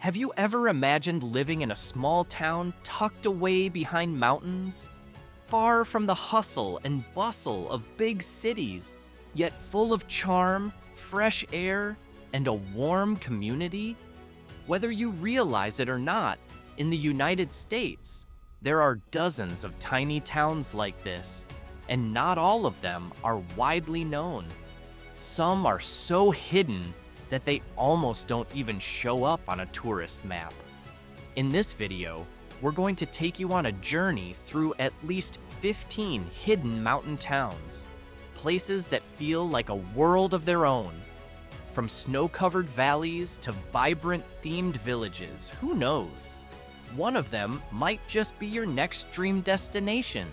Have you ever imagined living in a small town tucked away behind mountains? Far from the hustle and bustle of big cities, yet full of charm, fresh air, and a warm community? Whether you realize it or not, in the United States, there are dozens of tiny towns like this, and not all of them are widely known. Some are so hidden that they almost don't even show up on a tourist map. In this video, we're going to take you on a journey through at least 15 hidden mountain towns, places that feel like a world of their own. From snow-covered valleys to vibrant themed villages, who knows? One of them might just be your next dream destination.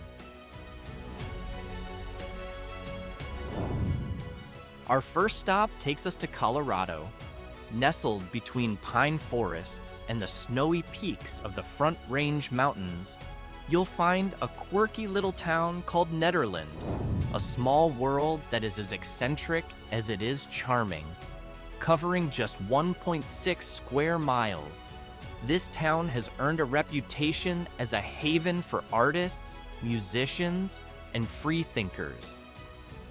Our first stop takes us to Colorado. Nestled between pine forests and the snowy peaks of the Front Range Mountains, you'll find a quirky little town called Nederland, a small world that is as eccentric as it is charming. Covering just 1.6 square miles, this town has earned a reputation as a haven for artists, musicians, and free thinkers.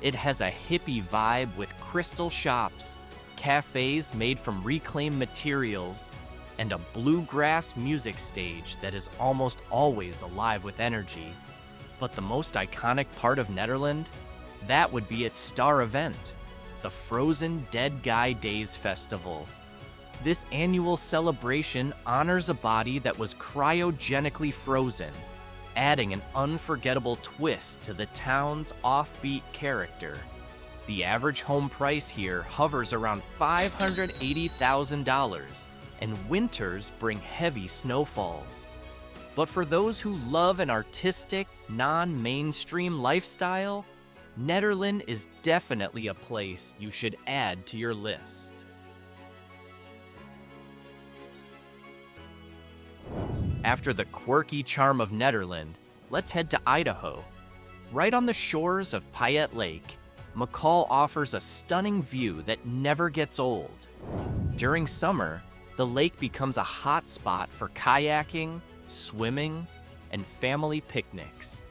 It has a hippie vibe with crystal shops, cafes made from reclaimed materials, and a bluegrass music stage that is almost always alive with energy. But the most iconic part of Nederland? That would be its star event, the Frozen Dead Guy Days Festival. This annual celebration honors a body that was cryogenically frozen, adding an unforgettable twist to the town's offbeat character. The average home price here hovers around $580,000, and winters bring heavy snowfalls. But for those who love an artistic, non-mainstream lifestyle, Nederland is definitely a place you should add to your list. After the quirky charm of Nederland, let's head to Idaho. Right on the shores of Payette Lake, McCall offers a stunning view that never gets old. During summer, the lake becomes a hot spot for kayaking, swimming, and family picnics.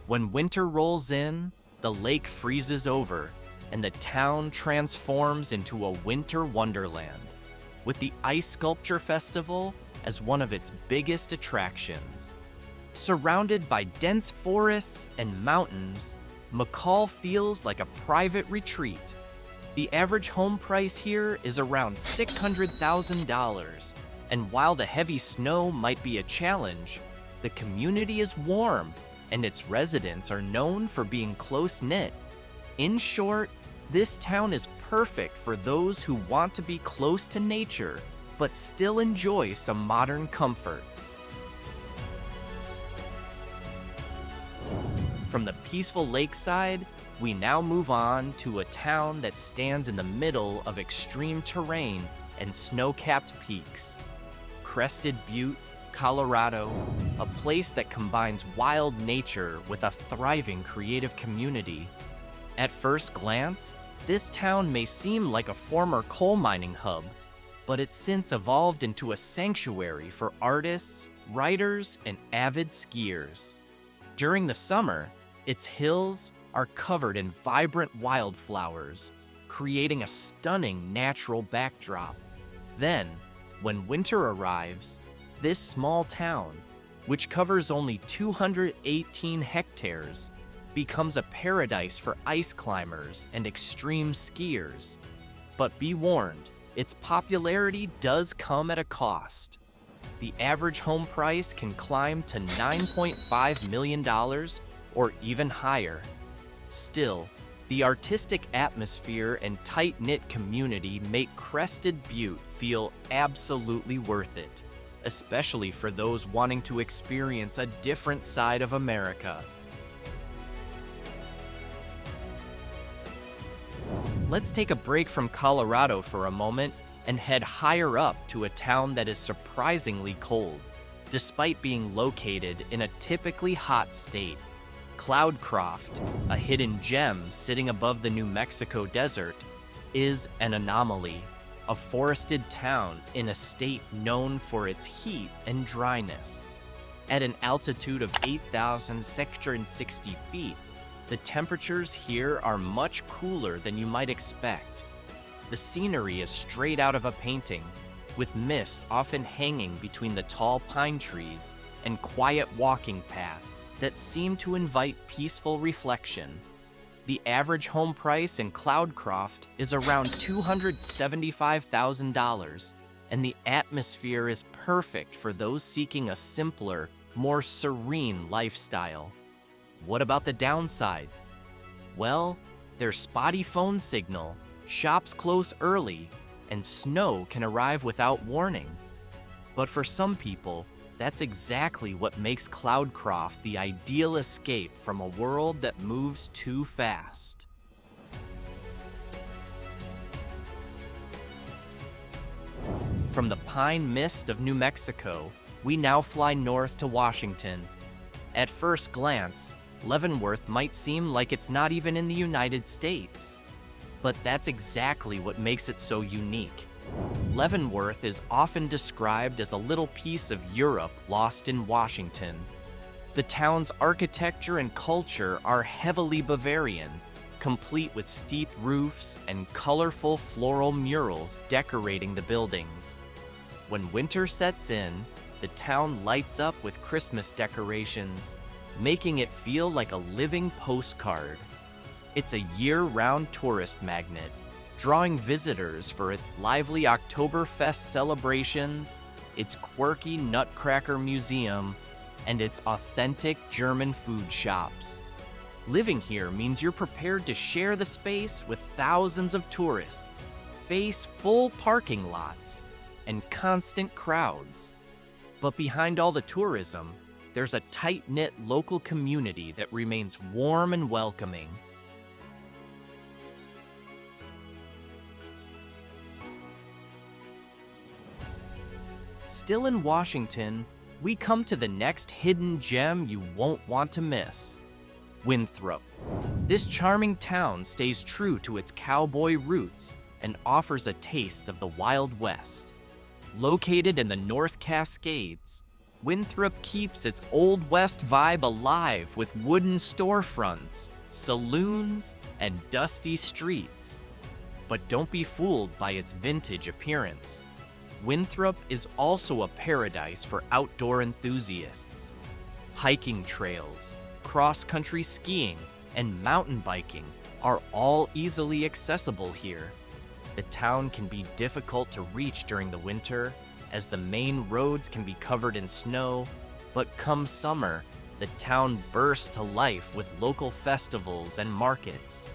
When winter rolls in, the lake freezes over, and the town transforms into a winter wonderland, with the Ice Sculpture Festival as one of its biggest attractions. Surrounded by dense forests and mountains, McCall feels like a private retreat. The average home price here is around $600,000, and while the heavy snow might be a challenge, the community is warm, and its residents are known for being close-knit. In short, this town is perfect for those who want to be close to nature, but still enjoy some modern comforts. From the peaceful lakeside, we now move on to a town that stands in the middle of extreme terrain and snow-capped peaks. Crested, Butte, Colorado, a place that combines wild nature with a thriving creative community. At first glance, this town may seem like a former coal mining hub, but it's since evolved into a sanctuary for artists, writers, and avid skiers. During the summer, its hills are covered in vibrant wildflowers, creating a stunning natural backdrop. Then, when winter arrives, this small town, which covers only 218 hectares, becomes a paradise for ice climbers and extreme skiers. But be warned, its popularity does come at a cost. The average home price can climb to $9.5 million or even higher. Still, the artistic atmosphere and tight-knit community make Crested Butte feel absolutely worth it, especially for those wanting to experience a different side of America. Let's take a break from Colorado for a moment and head higher up to a town that is surprisingly cold, despite being located in a typically hot state. Cloudcroft, a hidden gem sitting above the New Mexico desert, is an anomaly. a forested town in a state known for its heat and dryness. At an altitude of 8,660 feet, the temperatures here are much cooler than you might expect. The scenery is straight out of a painting, with mist often hanging between the tall pine trees and quiet walking paths that seem to invite peaceful reflection. The average home price in Cloudcroft is around $275,000, and the atmosphere is perfect for those seeking a simpler, more serene lifestyle. What about the downsides? Well, there's spotty phone signal, shops close early, and snow can arrive without warning. But for some people, that's exactly what makes Cloudcroft the ideal escape from a world that moves too fast. From the pine mist of New Mexico, we now fly north to Washington. At first glance, Leavenworth might seem like it's not even in the United States. But that's exactly what makes it so unique. Leavenworth is often described as a little piece of Europe lost in Washington. The town's architecture and culture are heavily Bavarian, complete with steep roofs and colorful floral murals decorating the buildings. When winter sets in, the town lights up with Christmas decorations, making it feel like a living postcard. It's a year-round tourist magnet, drawing visitors for its lively Oktoberfest celebrations, its quirky Nutcracker museum, and its authentic German food shops. Living here means you're prepared to share the space with thousands of tourists, face full parking lots, and constant crowds. But behind all the tourism, there's a tight-knit local community that remains warm and welcoming. Still in Washington, we come to the next hidden gem you won't want to miss: Winthrop. This charming town stays true to its cowboy roots and offers a taste of the Wild West. Located in the North Cascades, Winthrop keeps its Old West vibe alive with wooden storefronts, saloons, and dusty streets. But don't be fooled by its vintage appearance. Winthrop is also a paradise for outdoor enthusiasts. Hiking trails, cross-country skiing, and mountain biking are all easily accessible here. The town can be difficult to reach during the winter, as the main roads can be covered in snow, but come summer, the town bursts to life with local festivals and markets.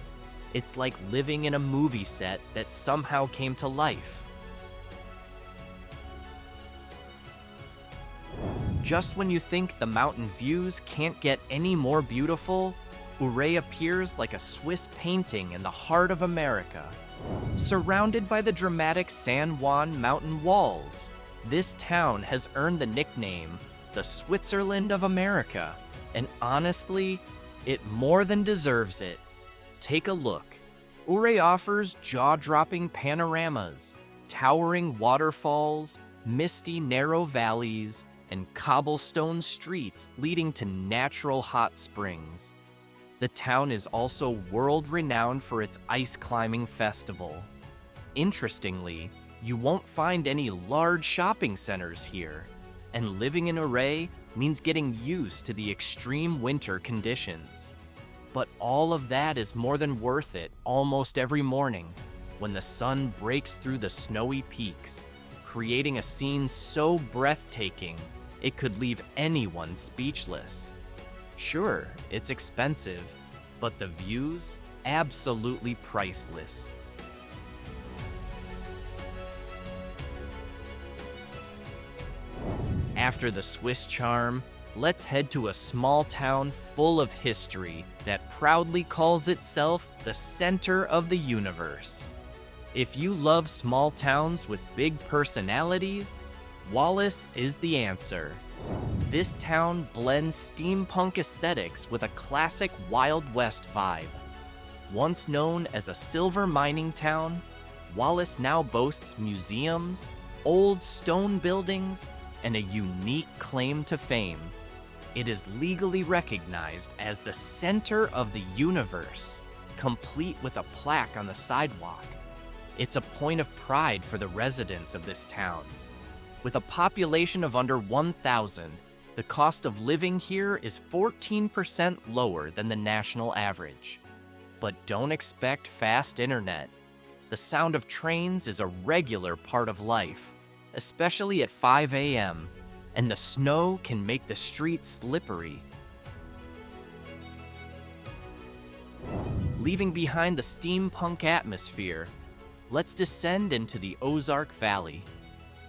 It's like living in a movie set that somehow came to life. Just when you think the mountain views can't get any more beautiful, Ouray appears like a Swiss painting in the heart of America. Surrounded by the dramatic San Juan mountain walls, this town has earned the nickname the Switzerland of America, and honestly, it more than deserves it. Take a look. Ouray offers jaw-dropping panoramas, towering waterfalls, misty narrow valleys, and cobblestone streets leading to natural hot springs. The town is also world-renowned for its ice climbing festival. Interestingly, you won't find any large shopping centers here, and living in Ouray means getting used to the extreme winter conditions. But all of that is more than worth it almost every morning when the sun breaks through the snowy peaks, creating a scene so breathtaking it could leave anyone speechless. Sure, it's expensive, but the views, absolutely priceless. After the Swiss charm, let's head to a small town full of history that proudly calls itself the center of the universe. If you love small towns with big personalities, Wallace is the answer. This town blends steampunk aesthetics with a classic Wild West vibe. Once known as a silver mining town, Wallace now boasts museums, old stone buildings, and a unique claim to fame. It is legally recognized as the center of the universe, complete with a plaque on the sidewalk. It's a point of pride for the residents of this town. With a population of under 1,000, the cost of living here is 14% lower than the national average. But don't expect fast internet. The sound of trains is a regular part of life, especially at 5 a.m., and the snow can make the streets slippery. Leaving behind the steampunk atmosphere, let's descend into the Ozark Valley.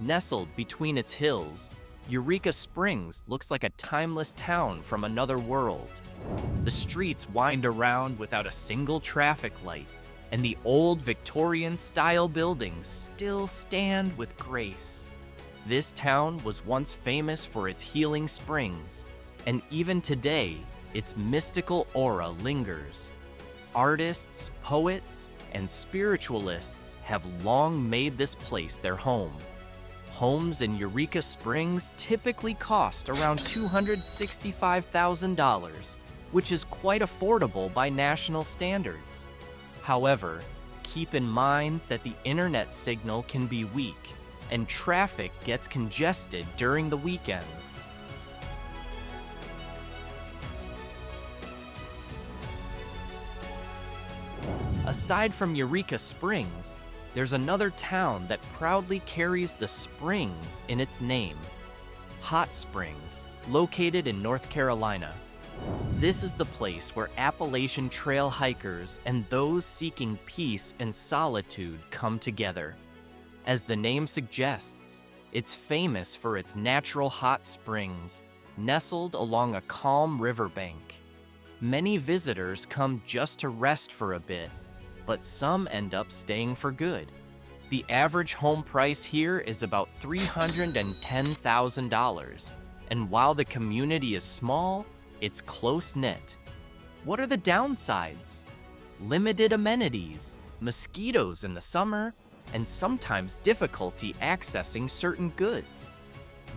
Nestled between its hills, Eureka Springs looks like a timeless town from another world. The streets wind around without a single traffic light, and the old Victorian-style buildings still stand with grace. This town was once famous for its healing springs, and even today, its mystical aura lingers. Artists, poets, and spiritualists have long made this place their home. Homes in Eureka Springs typically cost around $265,000, which is quite affordable by national standards. However, keep in mind that the internet signal can be weak, and traffic gets congested during the weekends. Aside from Eureka Springs, there's another town that proudly carries the springs in its name. Hot Springs, located in North Carolina. This is the place where Appalachian Trail hikers and those seeking peace and solitude come together. As the name suggests, it's famous for its natural hot springs, nestled along a calm riverbank. Many visitors come just to rest for a bit, but some end up staying for good. The average home price here is about $310,000, and while the community is small, it's close-knit. What are the downsides? Limited amenities, mosquitoes in the summer, and sometimes difficulty accessing certain goods.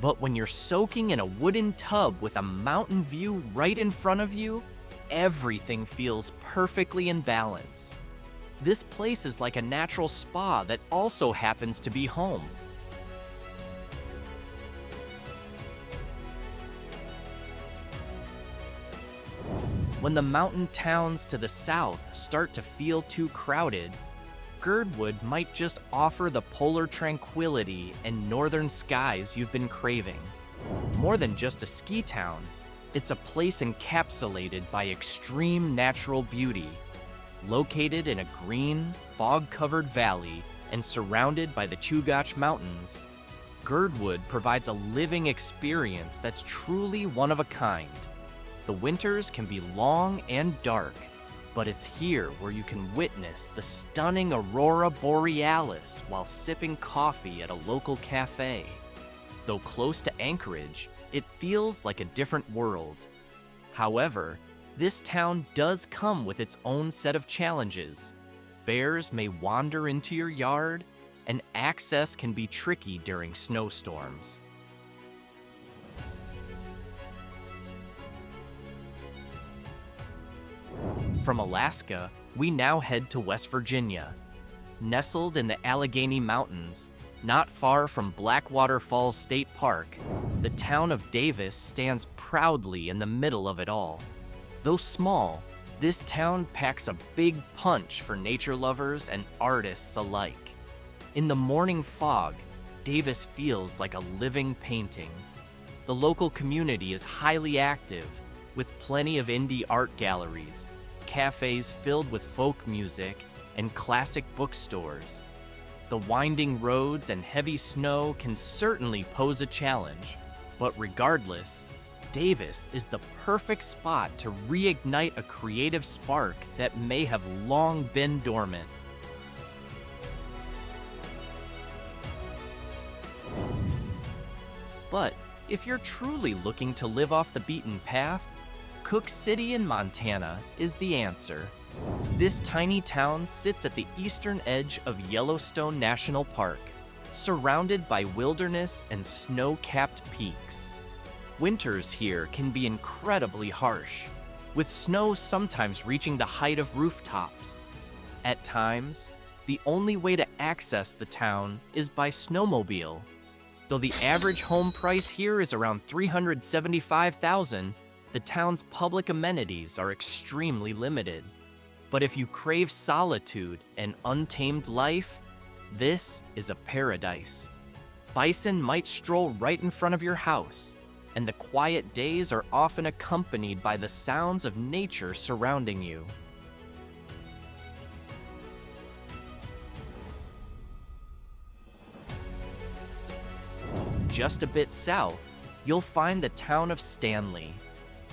But when you're soaking in a wooden tub with a mountain view right in front of you, everything feels perfectly in balance. This place is like a natural spa that also happens to be home. When the mountain towns to the south start to feel too crowded, Girdwood might just offer the polar tranquility and northern skies you've been craving. More than just a ski town, it's a place encapsulated by extreme natural beauty. Located in a green, fog-covered valley and surrounded by the Chugach Mountains, Girdwood provides a living experience that's truly one of a kind. The winters can be long and dark, but it's here where you can witness the stunning aurora borealis while sipping coffee at a local cafe. Though close to Anchorage, it feels like a different world. However, this town does come with its own set of challenges. Bears may wander into your yard, and access can be tricky during snowstorms. From Alaska, we now head to West Virginia. Nestled in the Allegheny Mountains, not far from Blackwater Falls State Park, the town of Davis stands proudly in the middle of it all. Though small, this town packs a big punch for nature lovers and artists alike. In the morning fog, Davis feels like a living painting. The local community is highly active, with plenty of indie art galleries, cafes filled with folk music, and classic bookstores. The winding roads and heavy snow can certainly pose a challenge, but regardless, Davis is the perfect spot to reignite a creative spark that may have long been dormant. But if you're truly looking to live off the beaten path, Cooke City in Montana is the answer. This tiny town sits at the eastern edge of Yellowstone National Park, surrounded by wilderness and snow-capped peaks. Winters here can be incredibly harsh, with snow sometimes reaching the height of rooftops. At times, the only way to access the town is by snowmobile. Though the average home price here is around $375,000, the town's public amenities are extremely limited. But if you crave solitude and untamed life, this is a paradise. Bison might stroll right in front of your house, and the quiet days are often accompanied by the sounds of nature surrounding you. Just a bit south, you'll find the town of Stanley.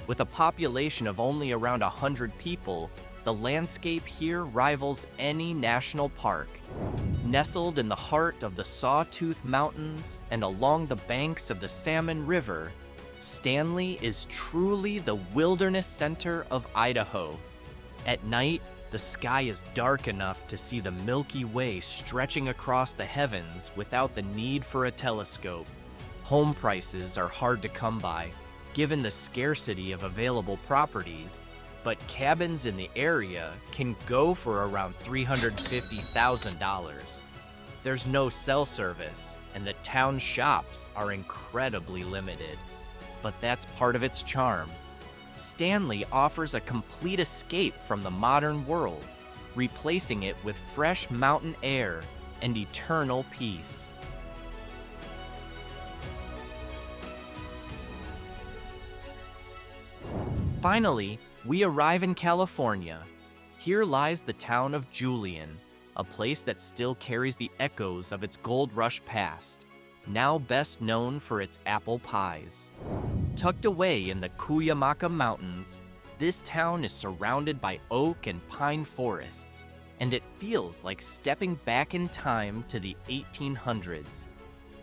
With a population of only around 100 people, the landscape here rivals any national park. Nestled in the heart of the Sawtooth Mountains and along the banks of the Salmon River, Stanley is truly the wilderness center of Idaho. At night, the sky is dark enough to see the Milky Way stretching across the heavens without the need for a telescope. Home prices are hard to come by, given the scarcity of available properties, but cabins in the area can go for around $350,000. There's no cell service, and the town shops are incredibly limited. But that's part of its charm. Stanley offers a complete escape from the modern world, replacing it with fresh mountain air and eternal peace. Finally, we arrive in California. Here lies the town of Julian, a place that still carries the echoes of its gold rush past, now best known for its apple pies. Tucked away in the Cuyamaca Mountains, this town is surrounded by oak and pine forests, and it feels like stepping back in time to the 1800s.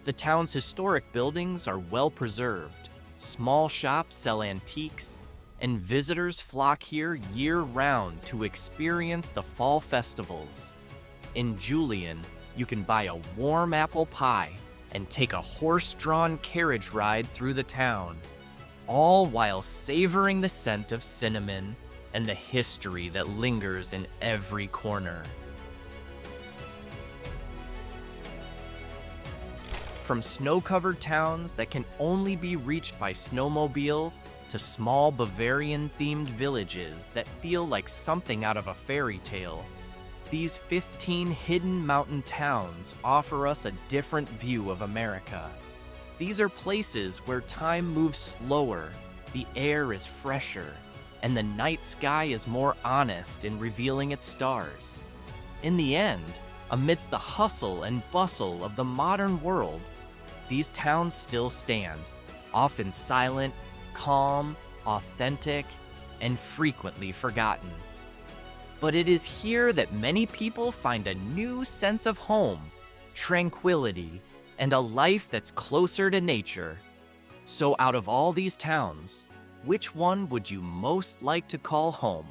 The town's historic buildings are well preserved, small shops sell antiques, and visitors flock here year-round to experience the fall festivals. In Julian, you can buy a warm apple pie and take a horse-drawn carriage ride through the town, all while savoring the scent of cinnamon and the history that lingers in every corner. From snow-covered towns that can only be reached by snowmobile to small Bavarian-themed villages that feel like something out of a fairy tale, these 15 hidden mountain towns offer us a different view of America. These are places where time moves slower, the air is fresher, and the night sky is more honest in revealing its stars. In the end, amidst the hustle and bustle of the modern world, these towns still stand, often silent, calm, authentic, and frequently forgotten. But it is here that many people find a new sense of home, tranquility, and a life that's closer to nature. So out of all these towns, which one would you most like to call home?